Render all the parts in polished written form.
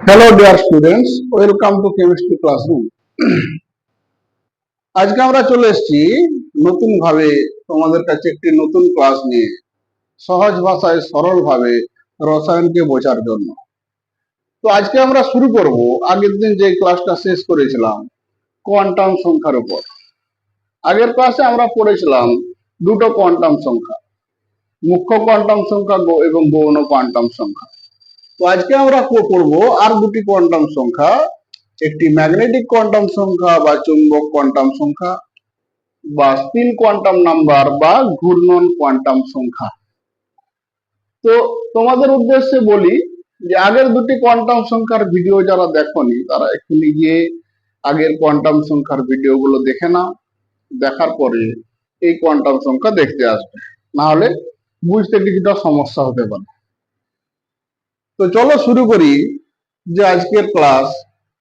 Hello dear students, welcome to chemistry classroom. আজকে আমরা চলে এসেছি নতুন ভাবে তোমাদের কাছে একটি নতুন ক্লাস নিয়ে, সহজ ভাষায় সরল ভাবে রসায়নকে বোঝার জন্য। তো আজকে আমরা শুরু করব আগের দিন যে ক্লাসটা শেষ করেছিলাম কোয়ান্টাম সংখ্যার উপর। আগের ক্লাসে আমরা পড়েছিলাম দুটো কোয়ান্টাম সংখ্যা, মুখ্য কোয়ান্টাম সংখ্যা এবং গৌণ কোয়ান্টাম সংখ্যা। তো আজকে আমরা পড়ব আর দুটি কোয়ান্টাম সংখ্যা, একটি ম্যাগনেটিক কোয়ান্টাম সংখ্যা বা চুম্বক কোয়ান্টাম সংখ্যা বা স্পিন কোয়ান্টাম নাম্বার বা ঘূর্ণন কোয়ান্টাম সংখ্যা। তো তোমাদের উদ্দেশ্যে বলি যে আগের দুটি কোয়ান্টাম সংখ্যার ভিডিও যারা দেখোনি তারা এক্ষুনি গিয়ে আগের কোয়ান্টাম সংখ্যার ভিডিওগুলো দেখে নাও, দেখার পরে এই কোয়ান্টাম সংখ্যা দেখতে আসবে, না হলে বুঝতে কিছুটা সমস্যা হতে পারে। তো চলো শুরু করি যে আজকের ক্লাস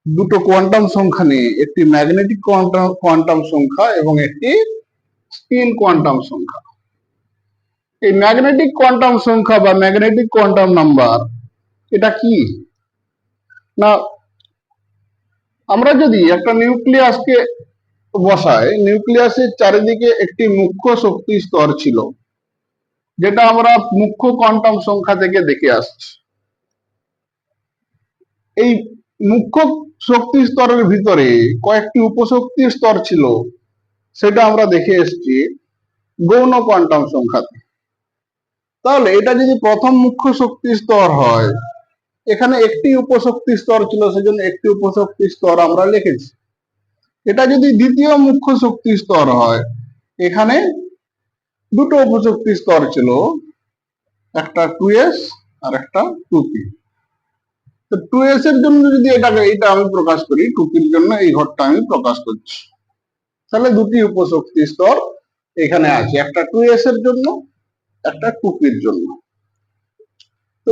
দুটো কোয়ান্টাম সংখ্যা নিয়ে, একটি ম্যাগনেটিক কোয়ান্টাম সংখ্যা এবং একটি স্পিন কোয়ান্টাম সংখ্যা। এই ম্যাগনেটিক কোয়ান্টাম সংখ্যা বা ম্যাগনেটিক কোয়ান্টাম নাম্বার এটা কি না, আমরা যদি একটা নিউক্লিয়াসকে বসাই, নিউক্লিয়াসের চারিদিকে একটি মুখ্য শক্তি স্তর ছিল, যেটা আমরা মুখ্য কোয়ান্টাম সংখ্যা থেকে দেখে আসছি। এই মুখ্য শক্তি স্তরের ভিতরে কয়েকটি উপশক্তি স্তর ছিল, সেটা আমরা দেখে এসেছি গৌণ কোয়ান্টাম সংখ্যাতে। তাহলে এটা যদি প্রথম মুখ্য শক্তি স্তর হয়, এখানে একটি উপশক্তি স্তর ছিল, সেজন্য একটি উপশক্তি স্তর আমরা লিখেছি। এটা যদি দ্বিতীয় মুখ্য শক্তি স্তর হয়, এখানে দুটো উপশক্তি স্তর ছিল, একটা 2s আর একটা 2p। তো 2s এর জন্য যদি এটা আমি প্রকাশ করি, 2pর জন্য এই ঘরটা আমি প্রকাশ করছি, তাহলে দুটি উপশক্তি স্তর এখানে আছে, একটা 2s এর জন্য, একটা 2pর জন্য। তো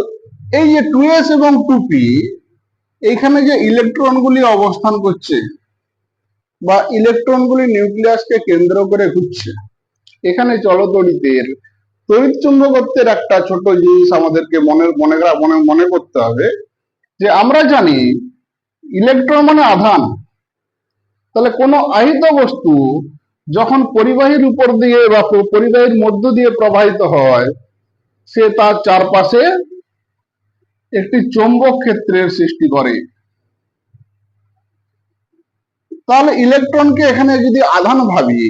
এই যে 2s এবং 2p, এইখানে যে ইলেকট্রনগুলি অবস্থান করছে বা ইলেকট্রনগুলি নিউক্লিয়াসকে কেন্দ্র করে ঘুরছে, এখানে চলতড়িতের তড়িৎ চুম্বকত্বের একটা ছোট জিনিস আমাদেরকে মনে করতে হবে, যে আমরা জানি ইলেকট্রন মানে আধান। তাহলে কোনো আহিত বস্তু যখন পরিবাহীর উপর দিয়ে বা পরিবাহীর মধ্য দিয়ে প্রবাহিত হয়, সে তার চারপাশে একটি চৌম্বক ক্ষেত্রের সৃষ্টি করে। তাহলে ইলেকট্রনকে এখানে যদি আধান ভাবি,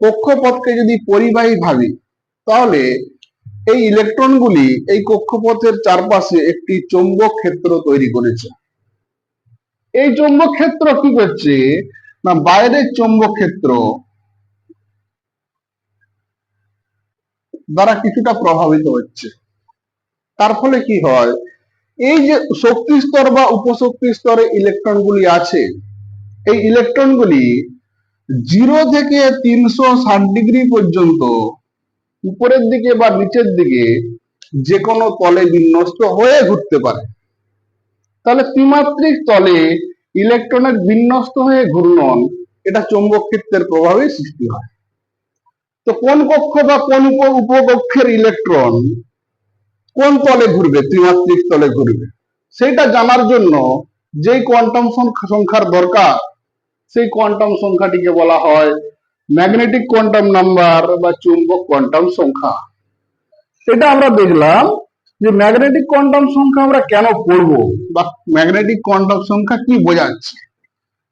কক্ষপথকে যদি পরিবাহী ভাবি, তাহলে এই ইলেকট্রনগুলি এই কক্ষপথের চারপাশে একটি চৌম্বক ক্ষেত্র তৈরি করেছে। এই চৌম্বক ক্ষেত্র কি করছে না, বাইরের চৌম্বক ক্ষেত্র দ্বারা কিছুটা প্রভাবিত হচ্ছে। তার ফলে কি হয়, এই যে শক্তি স্তর বা উপশক্তি স্তরে ইলেকট্রনগুলি আছে, এই ইলেকট্রনগুলি 0 থেকে 360 ডিগ্রি পর্যন্ত উপরের দিকে বা নিচের দিকে যে কোনো তলে বিন্যস্ত হয়ে ঘুরতে পারে। তাহলে ত্রিমাত্রিক তলে ইলেকট্রনের বিন্যস্ত হয়ে ঘূর্ণন, এটা চৌম্বক ক্ষেত্রের প্রভাবে সৃষ্টি হয়। তো কোন কক্ষ বা কোন উপকক্ষের ইলেকট্রন কোন তলে ঘুরবে, ত্রিমাত্রিক তলে ঘুরবে, সেটা জানার জন্য যেই কোয়ান্টাম সংখ্যার দরকার, সেই কোয়ান্টাম সংখ্যাটিকে বলা হয় ম্যাগনেটিক কোয়ান্টাম নাম্বার বা চুম্বক কোয়ান্টাম সংখ্যা। এটা আমরা দেখলাম যে ম্যাগনেটিক কোয়ান্টাম সংখ্যা আমরা কেন পড়ব বা ম্যাগনেটিক কোয়ান্টাম সংখ্যা কি বোঝাচ্ছে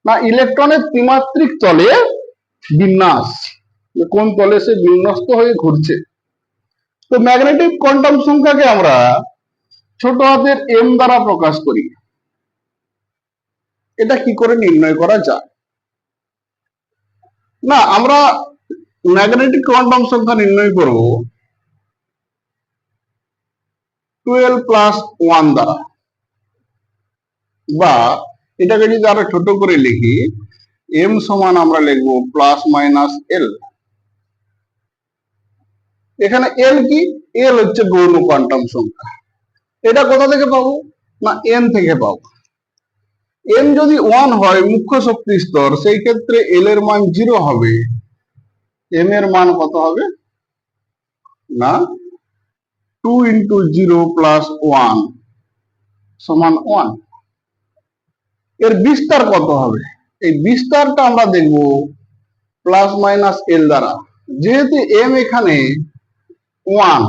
না, ইলেকট্রনের ত্রিমাত্রিক তলে বিন্যাস, কোন তলে সে বিন্যস্ত হয়ে ঘুরছে। তো ম্যাগনেটিক কোয়ান্টাম সংখ্যাকে আমরা ছোট হাতের m দ্বারা প্রকাশ করি। এটা কি করে নির্ণয় করা যায় না, আমরা ম্যাগনেটিক কোয়ান্টাম সংখ্যা নির্ণয় করব 12+1 দ্বারা, বা এটাকে যদি আরো ছোট করে লিখি, m সমান আমরা লিখবো +-l। এখানে l কি, l হচ্ছে গৌণ কোয়ান্টাম সংখ্যা। এটা কোথা থেকে পাবো না, n থেকে পাবো। n যদি 1 হয় মুখ্য শক্তি স্তর, সেই ক্ষেত্রে l এর মান 0 হবে, m এর মান কত হবে না 2 × 0 + 1 = 1। এর বিস্তার কত হবে? এই বিস্তারটা আমরা দেখব প্লাস মাইনাস এল দ্বারা। যেহেতু এম এখানে 1,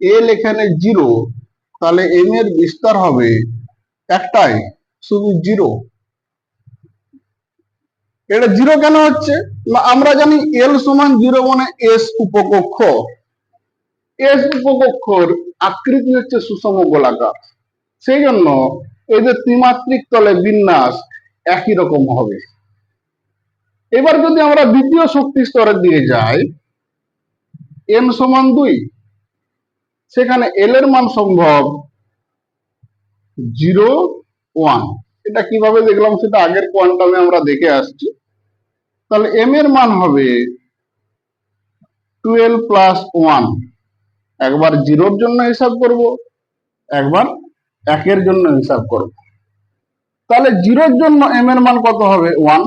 এল এখানে 0, তাহলে এম এর বিস্তার হবে একটাই, শুধু 0। এটা 0 কেন হচ্ছে? না, আমরা জানি এল সমান 0 মানে এস উপকক্ষ। এস উপকক্ষর আকৃতি হচ্ছে সুষম গোলাকার, সেই জন্য এদের ত্রিমাত্রিক তলে বিন্যাস একই রকম হবে। এবার যদি আমরা দ্বিতীয় শক্তি স্তরের দিকে যাই, এম সমান 2, সেখানে এল এর মান সম্ভব 0, 1। এটা কিভাবে দেখলাম সেটা আগের কোয়ান্টামে আমরা দেখে আসছি। তাহলে এম এর মান হবে 12 প্লাস 1। একবার 0-র জন্য হিসাব করব, একবার 1-এর জন্য হিসাব করব। তাহলে 0-র জন্য এম এর মান কত হবে? 1।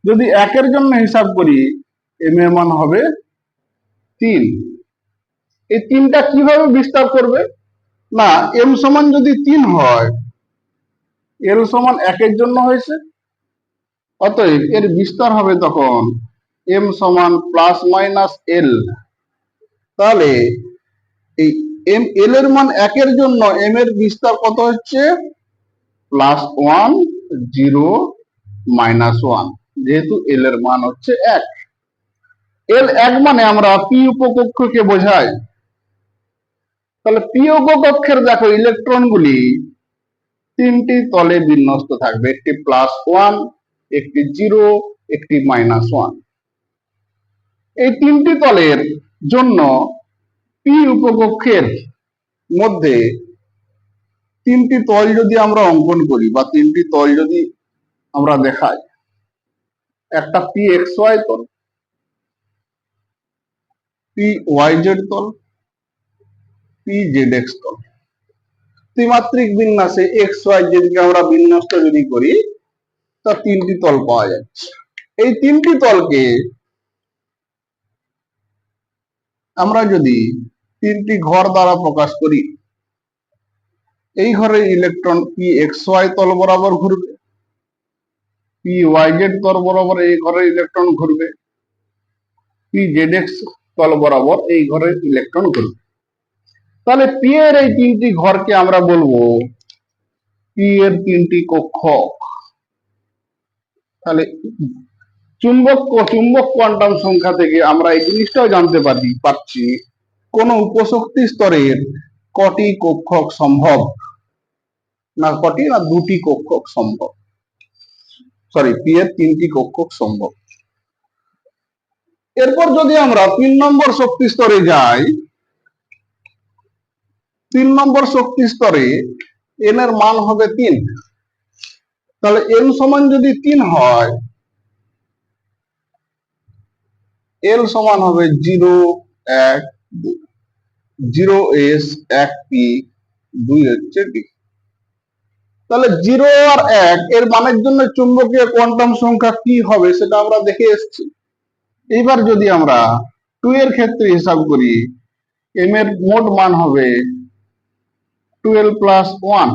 যদি 1-এর জন্য হিসাব করি, এম এর মান হবে 3। এই 3টা কিভাবে বিস্তার করবে? না, এম সমান যদি 3 হয়, এল সমান 1-এর জন্য হয়েছে, অতএব এর বিস্তার হবে তখন এম সমান প্লাস মাইনাস এল। তাহলে এই এল এর মান 1-এর জন্য এম এর বিস্তার কত হচ্ছে? +1, 0, -1। যেহেতু এল এর মান হচ্ছে 1, এল 1 মানে আমরা পি উপকক্ষকে বোঝাই। তাহলে পি উপকক্ষের দেখো ইলেকট্রনগুলি 3টি তলে বিন্যস্ত থাকবে, একটি +1, একটি 0, একটি -1। এই 3টি তলের জন্য পি উপকক্ষের মধ্যে 3টি তল যদি আমরা অঙ্কন করি বা 3টি তল যদি আমরা দেখাই, একটা পি এক্স ওয়াই তল, পি ওয়াই জেড তল, পি জেড এক্স তল। ত্রিমাত্রিক বিন্যাসে এক্স ওয়াই জেডকে আমরা বিন্যস্ত যদি করি, তা 3টি তল পাওয়া যাচ্ছে। এই 3টি তলকে আমরা যদি 3টি ঘর দ্বারা প্রকাশ করি, এই ঘরের ইলেকট্রন পি এক্স ওয়াই তল বরাবর ঘুরবে, পি ওয়াই জেড তল বরাবর এই ঘরের ইলেকট্রন ঘুরবে, পি জেড এক্স তল বরাবর এই ঘরের ইলেকট্রন ঘুরবে। তাহলে পি এর এই 3টি ঘরকে আমরা বলবো পি এর 3টি কক্ষক। তাহলে চুম্বক কোয়ান্টাম সংখ্যা থেকে আমরা এই জিনিসটাও জানতে পারছি কোন উপশক্তি স্তরের কটি কক্ষক সম্ভব। না কটি, না 2টি কক্ষক সম্ভব। সরি, পি এর 3টি কক্ষক সম্ভব। এরপর যদি আমরা 3 নম্বর শক্তি স্তরে যাই, 3 নম্বর শক্তি স্তরে এন এর মান হবে 3। তাহলে এন সমান যদি 3 হয়, এল সমান হবে 0, 1, 0 এস, 1 পি, 2 হচ্ছে ডি। তাহলে 0 আর 1 এর মানের জন্য চুম্বকীয় কোয়ান্টাম সংখ্যা কি হবে সেটা আমরা দেখে এসেছি। এইবার যদি আমরা 2 এর ক্ষেত্রে হিসাব করি, এম এর মোট মান হবে 12 প্লাস 1,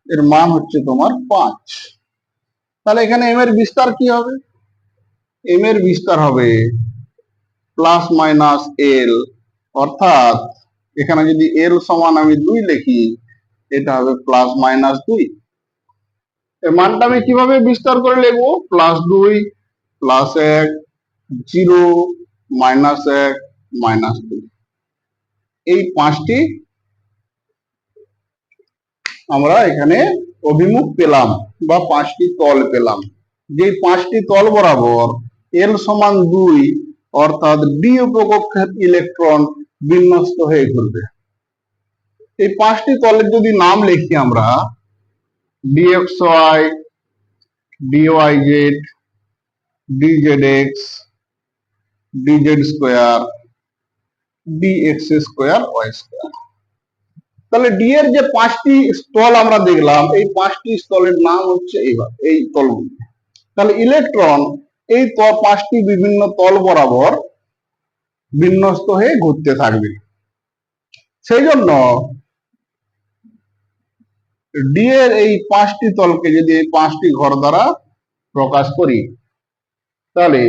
এর মান হচ্ছে তোমার 5। তাহলে এখানে এম এর বিস্তার কি হবে? এম এর বিস্তার হবে প্লাস মাইনাস এল, অর্থাৎ এখানে যদি এল সমান আমি 2 লিখি, এটা হবে প্লাস মাইনাস 2। এর মানটা আমি কিভাবে বিস্তার করে লিখবো? +2, +1, 0, -1, -2। এই 5টি আমরা এখানে অভিমুখ পেলাম বা 5টি তল পেলাম। যে 5টি তল বরাবর এল সমান 2, অর্থাৎ ডি উপকক্ষের ইলেকট্রন বিন্যস্ত হয়ে ঘুরবে। এই 5টি তলের যদি নাম লিখি আমরা, D X Y, D Y Z, D Z X, D Z square, D X square, Y square. তাহলে ডি এর যে 5টি স্থল আমরা দেখলাম, এই 5টি স্থলের নাম হচ্ছে এই তলগুলি। তাহলে ইলেকট্রন এই 5টি বিভিন্ন তল বরাবর বিন্যস্ত হয়ে ঘুরতে থাকবে। সেই জন্য ডি এর এই পাঁচটি তলকে যদি এই পাঁচটি ঘর দ্বারা প্রকাশ করি, তাহলে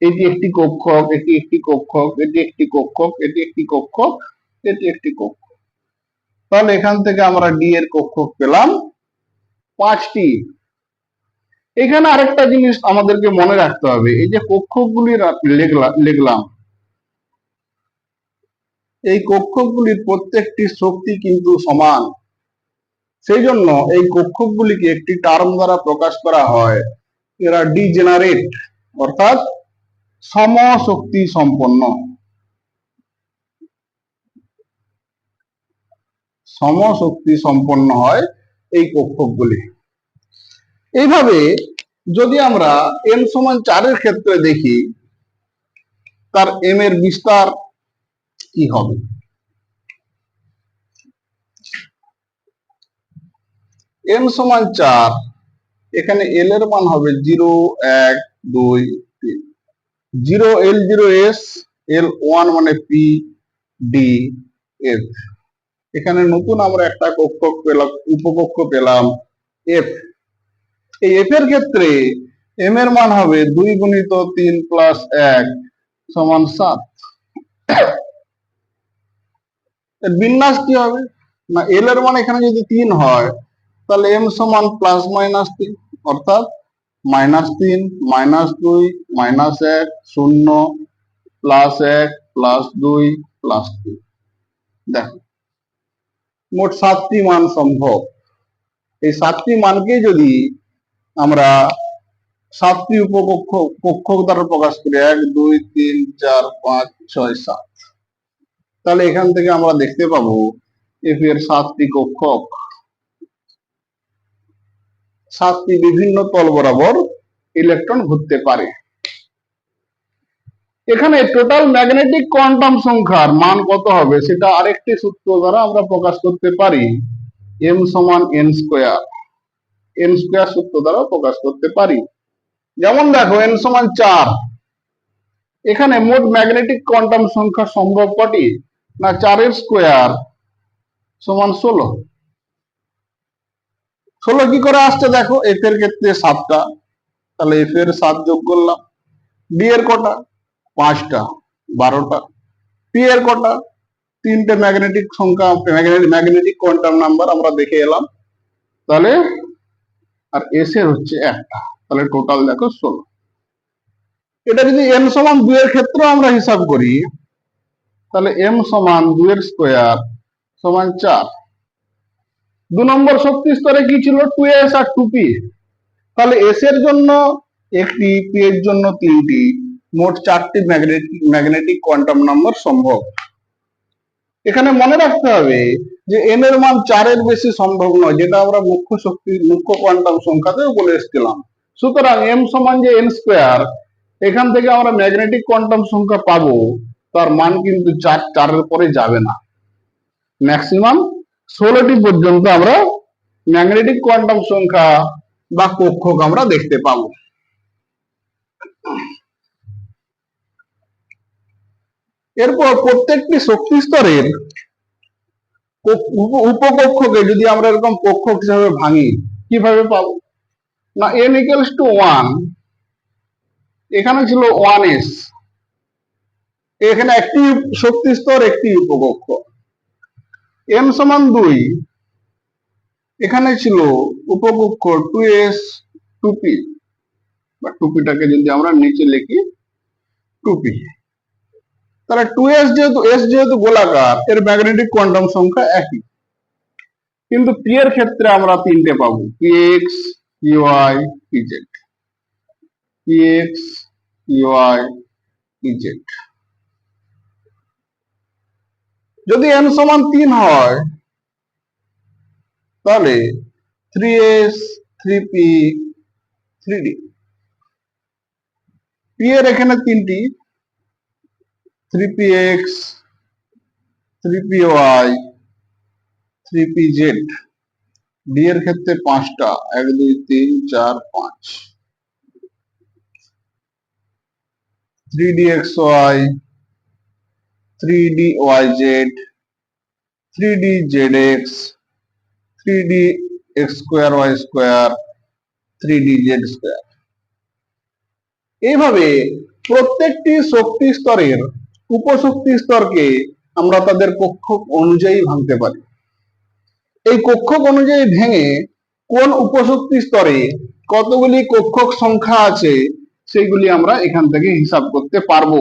এটি একটি কক্ষক, এটি একটি কক্ষক, এটি একটি কক্ষক, এটি একটি কক্ষক, এটি একটি কক্ষক। তাহলে এখান থেকে আমরা ডি এর কক্ষক পেলাম পাঁচটি। এখানে আরেকটা জিনিস আমাদেরকে মনে রাখতে হবে, এই যে কক্ষকগুলি লিখলাম, এই কক্ষকগুলির প্রত্যেকটি শক্তি কিন্তু সমান। সেই জন্য এই কক্ষকগুলিকে একটি টার্ম দ্বারা প্রকাশ করা হয়, এরা ডিজেনারেট, অর্থাৎ সমশক্তি সম্পন্ন। সমশক্তি সম্পন্ন হয় এই কক্ষকগুলি। এইভাবে যদি আমরা n সমান 4 এর ক্ষেত্রে দেখি, তার m এর বিস্তার কি হবে? n সমান 4, এখানে l এর মান হবে 0, 1, 2, 3, 0 L0 S, L1 মানে P, D, F। এখানে নতুন আমরা একটা কক্ষক পেলাম, উপকক্ষ পেলাম F। এই F এর ক্ষেত্রে m এর মান হবে 2 গুণিত 3 প্লাস 1 সমান 7। এর বিন্যাস কি হবে না, l এর মান এখানে যদি 3 হয়, তাহলে m সমান প্লাস মাইনাস 3, অর্থাৎ -3, -2, -1, 0, +1, +2, +3। দেখো মোট 7টি মান সম্ভব। এই 7টি মানকে যদি আমরা 7টি কক্ষক দ্বারা প্রকাশ করি, 1, 2, 3, 4, 5, 6, 7, তাহলে এখান থেকে আমরা দেখতে পাবো এফ এর 7টি কক্ষক 7টি বিভিন্ন তল বরাবর ইলেকট্রন ঘুরতে পারে। এখানে টোটাল ম্যাগনেটিক কোয়ান্টাম সংখ্যার মান কত হবে সেটা আরেকটি সূত্র দ্বারা আমরা প্রকাশ করতে পারি, m সমান n স্কয়ার। n স্কয়ার সূত্র দ্বারা প্রকাশ করতে পারি। যেমন দেখো n সমান 4, এখানে মোট ম্যাগনেটিক কোয়ান্টাম সংখ্যা সম্ভব কটি না, 4 এর স্কয়ার সমান 16। 16 কি করে আসছে দেখো, এফ এর ক্ষেত্রে 7টা, তাহলে এফ এর 7 যোগ করলাম। ডি এর কটা? 5টা, 12টা। পি এর কটা? 3টে ম্যাগনেটিক সংখ্যা, ম্যাগনেটিক কোয়ান্টাম নাম্বার আমরা দেখে এলাম। তাহলে আর এস এর হচ্ছে 1টা, তাহলে টোটাল দেখো 16। এটা যদি m সমান 2 এর ক্ষেত্রে আমরা হিসাব করি, তাহলে m সমান 2 এর স্কয়ার সমান 4। 2 নম্বর শক্তি স্তরে কি ছিল? 2s আর 2p। তাহলে s এর জন্য একটি, p এর জন্য 3টি, মোট 4টি ম্যাগনেটিক কোয়ান্টাম নাম্বার সম্ভব। এখানে মনে রাখতে হবে যে n এর মান 4 এর বেশি সম্ভব নয়, যেটা আমরা মুখ্য কোয়ান্টাম সংখ্যাতেও বলে এসেছিলাম। সুতরাং m সমান যে n স্কয়ার, এখান থেকে আমরা ম্যাগনেটিক কোয়ান্টাম সংখ্যা পাবো, তার মান কিন্তু 4 এর পরে যাবে না। ম্যাক্সিমাম 16টি পর্যন্ত আমরা ম্যাগনেটিক কোয়ান্টাম সংখ্যা বা কক্ষক আমরা দেখতে পাবো। এরপর প্রত্যেকটি শক্তি স্তরের উপকক্ষকে যদি আমরা এরকম কক্ষক হিসাবে ভাঙি, কিভাবে পাবো না, n ইকুয়ালস টু 1, এখানে ছিল 1s, এখানে একটি শক্তি স্তর, একটি উপকক্ষ। m সমান 2, এখানে ছিল উপকক্ষ 2s, 2p, বা 2pটাকে যদি আমরা নিচে লিখি 2p, তাহলে 2s যেহেতু গোলাকার, এর ম্যাগনেটিক কোয়ান্টাম সংখ্যা একই। কিন্তু p এর ক্ষেত্রে আমরা 3টে পাবো, px, py, pz, px, py, pz। যদি n সমান 3 হয়, তাহলে 3s, 3p, 3d। p এর এখানে 3টি, 3px, 3py, 3pz। d এর ক্ষেত্রে 5টা, 1, 2, 3, 4, 5, 3dxy, 3dyz, 3dzx, 3d x² y² 3d z²। এইভাবে প্রত্যেকটি শক্তি স্তরের উপশক্তি স্তরকে আমরা তাদের কক্ষক অনুযায়ী ভাঙতে পারি। এই কক্ষক অনুযায়ী ভেঙে কোন উপশক্তি স্তরে কতগুলি কক্ষক সংখ্যা আছে সেগুলি আমরা এখান থেকে হিসাব করতে পারবো।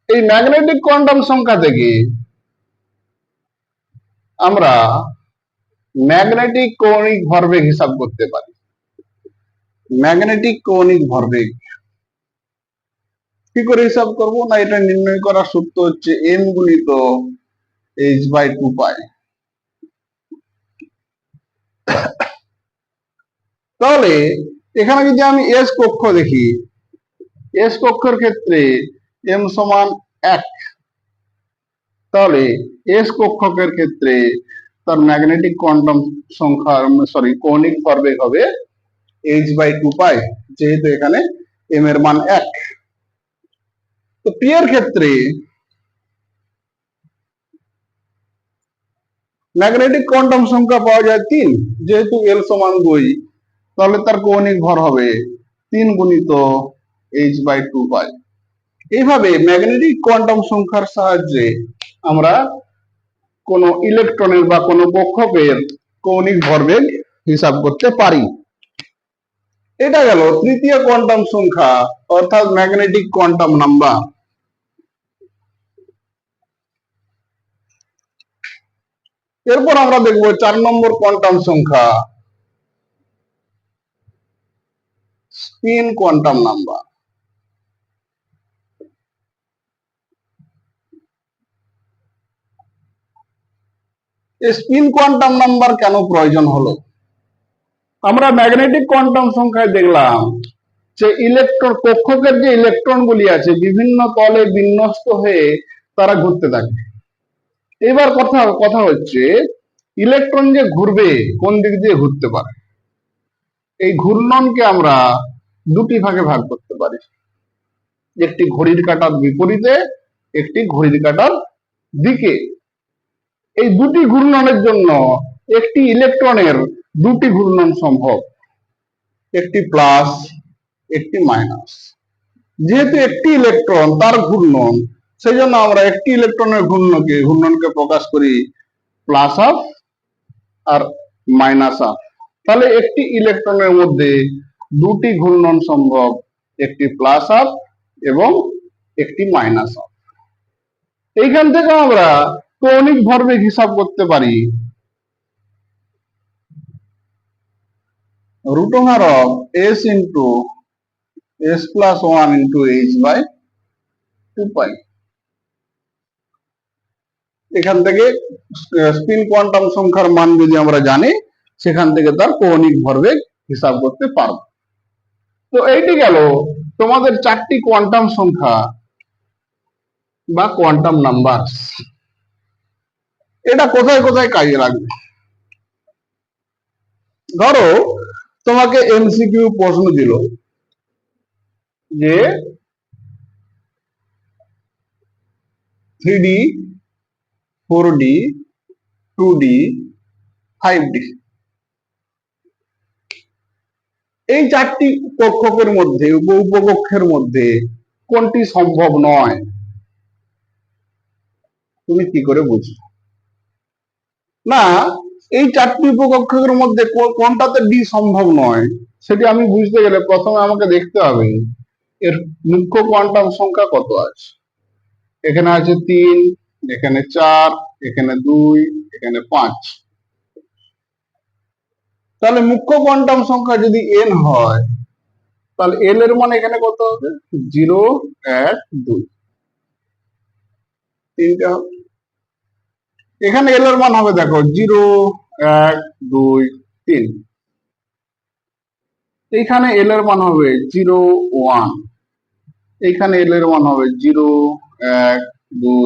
এই ম্যাগনেটিক কোয়ান্টাম সংখ্যা থেকে আমরা ম্যাগনেটিক কৌণিক ভরবেগ হিসাব করতে পারি। ম্যাগনেটিক কৌণিক ভরবেগ কি করে হিসাব করব? না, এটা নির্ণয় করার সূত্র হচ্ছে m গুণিত h/2π। তাহলে এখানে যদি আমি এস কক্ষ দেখি, এস কক্ষের ক্ষেত্রে m সমান 1, তাহলে এস কক্ষকের ক্ষেত্রে তার ম্যাগনেটিক কোয়ান্টাম সংখ্যা কৌণিক ভরবেগ হবে h/2π, যেহেতু এখানে m এর মান 1। তো পি এর ক্ষেত্রে ম্যাগনেটিক কোয়ান্টাম সংখ্যা পাওয়া যায় 3, যেহেতু এল সমান 2, তাহলে তার কৌণিক ভর হবে 3 গুণিত h/2π। এইভাবে ম্যাগনেটিক কোয়ান্টাম সংখ্যার সাহায্যে আমরা কোন ইলেকট্রনের বা কোন কক্ষকের কৌণিক ভরবেগ হিসাব করতে পারি। এটা গেল তৃতীয় কোয়ান্টাম সংখ্যা, অর্থাৎ ম্যাগনেটিক কোয়ান্টাম নাম্বার। এরপর আমরা দেখব 4 নম্বর কোয়ান্টাম সংখ্যা, spin quantum number. Spin quantum number কেন প্রয়োজন হলো? আমরা ম্যাগনেটিক কোয়ান্টাম সংখ্যায় দেখলাম যে ইলেকট্রন, কক্ষকের যে ইলেকট্রন গুলি আছে বিভিন্ন তলে বিন্যস্ত হয়ে তারা ঘুরতে থাকে। এবার কথা হচ্ছে ইলেকট্রন যে ঘুরবে কোন দিক দিয়ে ঘুরতে পারে, এই ঘূর্ণনকে আমরা দুটি ভাগে ভাগ করতে পারি, একটি ঘড়ির কাঁটার বিপরীতে, একটি ঘড়ির কাঁটার দিকে। এই দুটি ঘূর্ণনের জন্য একটি ইলেকট্রনের দুটি ঘূর্ণন সম্ভব, একটি প্লাস একটি মাইনাস। যেহেতু একটি ইলেকট্রন তার ঘূর্ণন, সেই জন্য আমরা একটি ইলেকট্রনের ঘূর্ণনকে প্রকাশ করি প্লাস হাফ আর মাইনাস হাফ। তাহলে একটি ইলেকট্রনের মধ্যে দুটি ঘূর্ণন সম্ভব, একটি প্লাস হাফ এবং একটি মাইনাস হাফ। এইখান থেকে আমরা কৌণিক ভরবেগ হিসাব করতে পারি √s into s plus 1 into h/2π। এখান থেকে স্পিন কোয়ান্টাম সংখ্যার মান যদি আমরা জানি, সেখান থেকে তার কৌণিক ভরবেগ হিসাব করতে পারব। তো এইটি গেল তোমাদের 4টি কোয়ান্টাম সংখ্যা বা কোয়ান্টাম নাম্বার। এটা কোথায় কোথায় কাজে লাগবে? ধরো তোমাকে এমসিকিউ প্রশ্ন দিল যে 3D 4D 2D 5D এই 4টি কক্ষকের মধ্যে উপকক্ষের মধ্যে কোনটি সম্ভব নয়, তুমি কি করে বুঝবে? না, এই 4টি উপকক্ষকের মধ্যে কোনটাতে ডি সম্ভব নয় সেটি আমি বুঝতে গেলে প্রথমে আমাকে দেখতে হবে এর মুখ্য কোয়ান্টাম সংখ্যা কত আছে। এখানে আছে 3, এখানে 4, এখানে 2, এখানে 5। তাহলে মুখ্য কোয়ান্টাম সংখ্যা যদি n হয়, তাহলে l এর মান এখানে কত হবে? 0, 1, 2, তিনটা হবে। এখানে l এর মান হবে দেখো 0, 1, 2, 3। এইখানে l এর মান হবে 0, 1। এইখানে l এর মান হবে 0, 1, 2,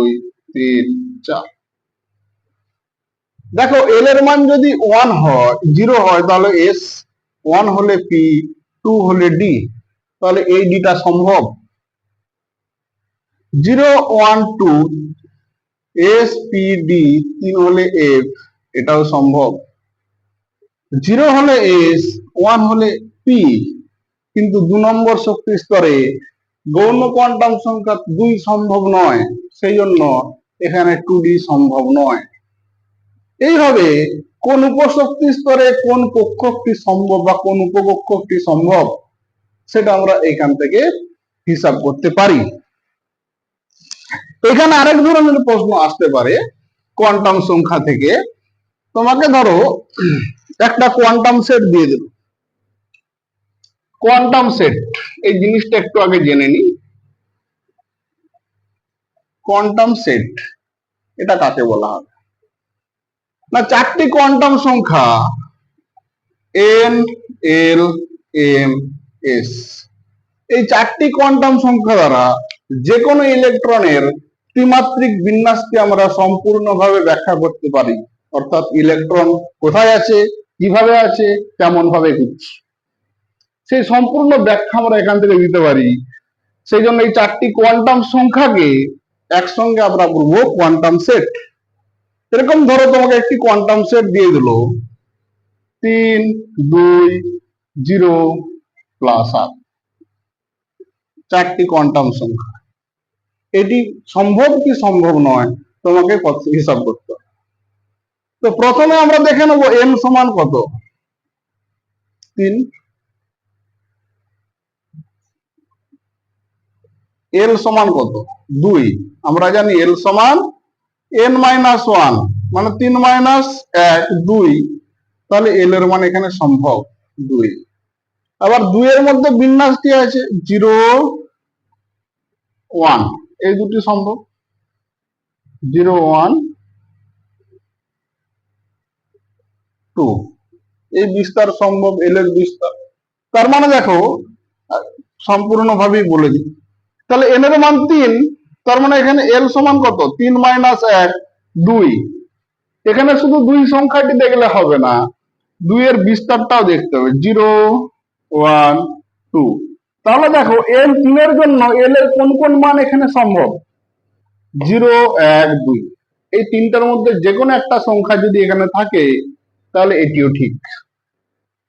3, 4। দেখো l এর মান যদি 1 হয়, 0 হয়, তাহলে s, 1 হলে p, 2 হলে d, তাহলে এই ডিটা সম্ভব। 0, 1, 2 এস পি ডি 3 হলে এফ, এটাও সম্ভব। 0 হলে এস, 1 হলে পি। কিন্তু 2 নম্বর শক্তি স্তরে গৌণ কোয়ান্টাম সংখ্যা 2 সম্ভব নয়, সেই জন্য এখানে 2D সম্ভব নয়। এইভাবে কোন উপশক্তি স্তরে কোন কক্ষকটি সম্ভব বা কোন উপকক্ষকটি সম্ভব সেটা আমরা এখান থেকে হিসাব করতে পারি। এখানে আরেক ধরনের প্রশ্ন আসতে পারে কোয়ান্টাম সংখ্যা থেকে। তোমাকে ধরো একটা কোয়ান্টাম সেট দিয়ে দিল। কোয়ান্টাম সেট এই জিনিসটা একটু আগে জেনে নি। কোয়ান্টাম সেট এটা কাকে বলা হবে? না, 4টি কোয়ান্টাম সংখ্যা এন, এল, এম, এস। এই 4টি কোয়ান্টাম সংখ্যা দ্বারা যে কোনো ইলেকট্রনের ত্রিমাত্রিক বিন্যাসকে আমরা সম্পূর্ণভাবে ব্যাখ্যা করতে পারি। অর্থাৎ ইলেকট্রন কোথায় আছে, কিভাবে আছে, কেমন ভাবে ঘুরছে, সেই সম্পূর্ণ ব্যাখ্যা আমরা এখান থেকে দিতে পারি। সেই জন্য এই 4টি কোয়ান্টাম সংখ্যাকে একসঙ্গে আমরা বলবো কোয়ান্টাম সেট। এরকম ধরো তোমাকে একটি কোয়ান্টাম সেট দিয়ে দিল 3, 2, 0 প্লাস আর 4টি কোয়ান্টাম সংখ্যা। এটি সম্ভব কি সম্ভব নয় তোমাকে হিসাব করতে হবে। তো প্রথমে আমরা দেখে নেবো এন সমান কত। 3। এল সমান কত? 2। আমরা জানি এল সমান n মাইনাস 1, মানে 3 মাইনাস 1 2। তাহলে এল এর মান এখানে সম্ভব 2। আবার 2 এর মধ্যে বিন্যাসটি আছে 0, 1, এই দুটি সম্ভব। 0, 1, 2 এই বিস্তার সম্ভব, এল এর বিস্তার। তার মানে দেখো সম্পূর্ণভাবেই বলে দিই। তাহলে এন এর মান 3, তার মানে এখানে এল সমান কত? 3 মাইনাস 1 2। এখানে শুধু 2 সংখ্যাটি দেখলে হবে না, 2 এর বিস্তারটাও দেখতে হবে 0, 1, 2। তাহলে দেখো এন 3 এর জন্য এল এর কোন কোন মান এখানে সম্ভব? 0, 1, 2। এই তিনটার মধ্যে যে কোনো একটা সংখ্যা যদি এখানে থাকে তাহলে এটিও ঠিক।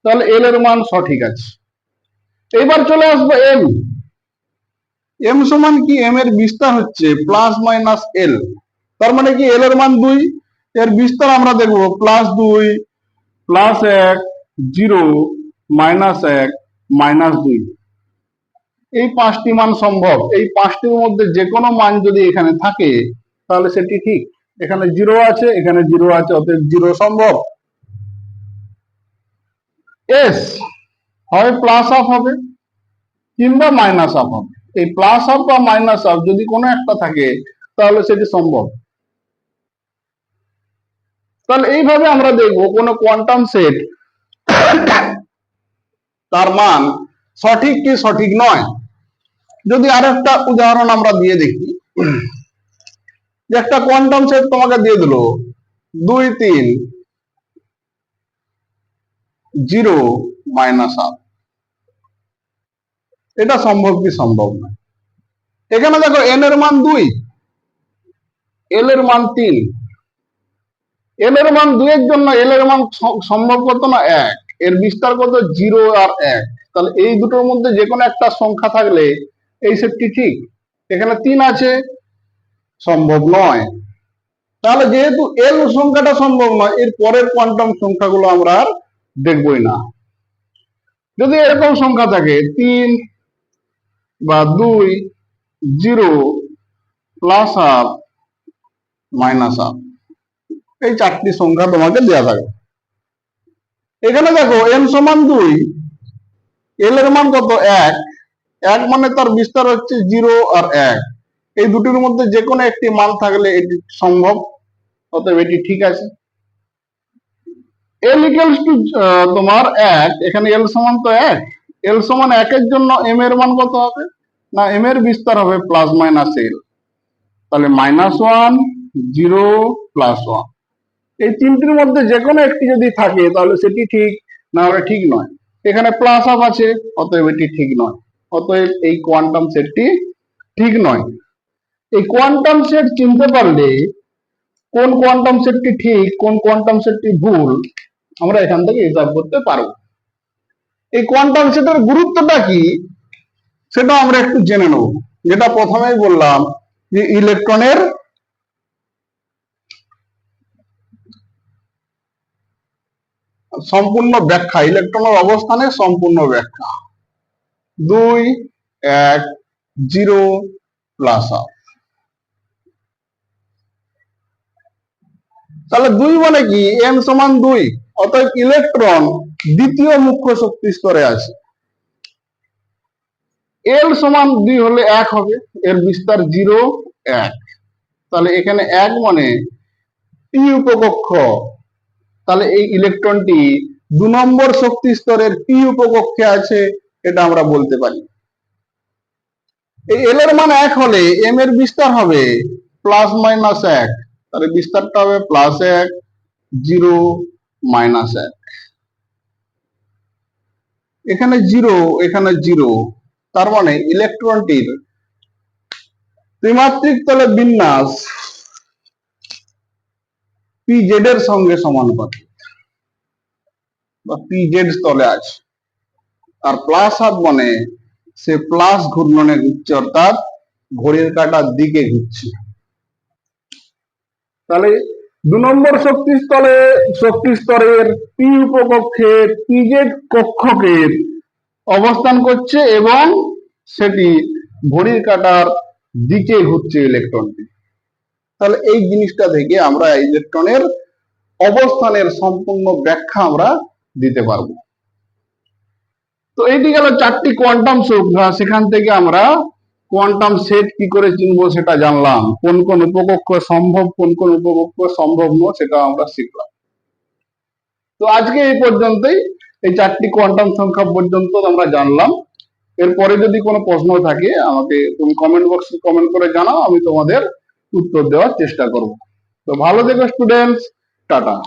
তাহলে এল এর মান সঠিক আছে। এবার চলে আসবো এম। এম সমান কি? এম এর বিস্তার হচ্ছে প্লাস মাইনাস এল, তার মানে কি এল এর মান 2। এর বিস্তার আমরা দেখবো +2, +1, 0, -1, -2। এই 5টি মান সম্ভব। এই 5টির মধ্যে যে কোনো মান যদি এখানে থাকে তাহলে সেটি ঠিক। এখানে 0 আছে, এখানে 0 আছে, অতএব 0 সম্ভব। এস হয় প্লাস হাফ হবে কিংবা মাইনাস হাফ হবে। এই প্লাস হাফ বা মাইনাস হাফ যদি কোনো একটা থাকে তাহলে সেটি সম্ভব। তাহলে এইভাবে আমরা দেখবো কোন কোয়ান্টাম সেট তার মান সঠিক কি সঠিক নয়। যদি আরেকটা উদাহরণ আমরা দিয়ে দেখি, যে একটা কোয়ান্টাম সেট তোমাকে দিয়ে দিল 2, 3, 0, -1। এটা সম্ভব কি সম্ভব নয়। এখানে দেখো এন এর মান 2, এল এর মান 3। এল এর মান 2 এর জন্য এল এর মান সম্ভব কত না 1, এর বিস্তার কত 0 আর 1। তাহলে এই দুটোর মধ্যে যে কোনো একটা সংখ্যা থাকলে এই সেটটি ঠিক। এখানে 3 আছে, সম্ভব নয়। তাহলে যেহেতু এল সংখ্যাটা সম্ভব নয়, এর পরের কোয়ান্টাম সংখ্যাগুলো আমরা আর দেখবই না। যদি এরকম সংখ্যা থাকে 3 বা 2, 0, প্লাস হাফ, মাইনাস হাফ, এই 4টি সংখ্যা তোমাকে দেওয়া থাকে। এখানে দেখো এন সমান 2, এল এর মান কত 1, 1 মানে তার বিস্তার হচ্ছে 0 আর 1। এই দুটির মধ্যে যে কোনো একটি মান থাকলে এটি সম্ভব, অতএব এটি ঠিক আছে। এল ইকুয়ালস টু তোমার 1, এখানে এল সমান তো 1, এল সমান 1 এর জন্য এম এর মান কত হবে? না, এম এর বিস্তার হবে প্লাস মাইনাস এল। তাহলে -1, 0, +1। এই তিনটির মধ্যে যে কোনো একটি যদি থাকে তাহলে সেটি ঠিক, না হলে ঠিক নয়। এখানে প্লাস হাফ আছে, অতএব এটি ঠিক নয়। অতএব এই কোয়ান্টাম সেটটি ঠিক নয়। এই কোয়ান্টাম সেট চিনতে পারলে কোন কোয়ান্টাম সেটটি ঠিক কোন কোয়ান্টাম সেটটি ভুল আমরা এখান থেকে হিসাব করতে পারবো। এই কোয়ান্টাম সেটের গুরুত্বটা কি সেটা আমরা একটু জেনে নেব। যেটা প্রথমেই বললাম যে ইলেকট্রনের সম্পূর্ণ ব্যাখ্যা, ইলেকট্রনের অবস্থানের সম্পূর্ণ ব্যাখ্যা 2 1 0 প্লাস হাফ। তাহলে 2 মানে কি n সমান 2, অতএব ইলেকট্রন দ্বিতীয় মুখ্য শক্তি স্তরে আছে। L সমান 2 হলে 1 হবে, এর বিস্তার 0 1, তাহলে এখানে 1 মানে p উপকক্ষ, তাহলে এই ইলেকট্রনটি 2 নম্বর শক্তি স্তরের p উপকক্ষে আছে, এটা আমরা বলতে পারি। এই L এর মান 1 হলে m এর বিস্তার হবে প্লাস মাইনাস 1, তাহলে বিস্তারটা হবে প্লাস 1 0 মাইনাস 1, এখানে 0 এখানে 0, তার মানে ইলেকট্রনটির ত্রিমাত্রিক তলে বিন্যাস pz এর সঙ্গে সমানুপাতিক বা pz তলে আছে। আর প্লাস হাফ মানে সে প্লাস ঘূর্ণনে ঘুরছে, অর্থাৎ ঘড়ির কাঁটার দিকে ঘুরছে। তাহলে 2 নম্বর শক্তি স্তরের পি উপকক্ষে pz কক্ষকে অবস্থান করছে এবং সেটি ঘড়ির কাঁটার দিকে ঘুরছে ইলেকট্রনটি। তাহলে এই জিনিসটা থেকে আমরা ইলেকট্রনের অবস্থানের সম্পূর্ণ ব্যাখ্যা আমরা দিতে পারবো। তো এইটি গেল 4টি কোয়ান্টাম সংখ্যা, সেখান থেকে আমরা কোয়ান্টাম সেট কি করে চিনবো সেটা জানলাম, কোন কোন উপকক্ষ সম্ভব কোন কোন উপকক্ষ সম্ভব নয় সেটা আমরা শিখলাম। তো আজকে এই পর্যন্তই, এই 4টি কোয়ান্টাম সংখ্যা পর্যন্ত আমরা জানলাম। এরপরে যদি কোনো প্রশ্ন থাকে আমাকে তুমি কমেন্ট বক্সে কমেন্ট করে জানাও, আমি তোমাদের উত্তর দেওয়ার চেষ্টা করব। তো ভালো থেকো স্টুডেন্টস, টাটা।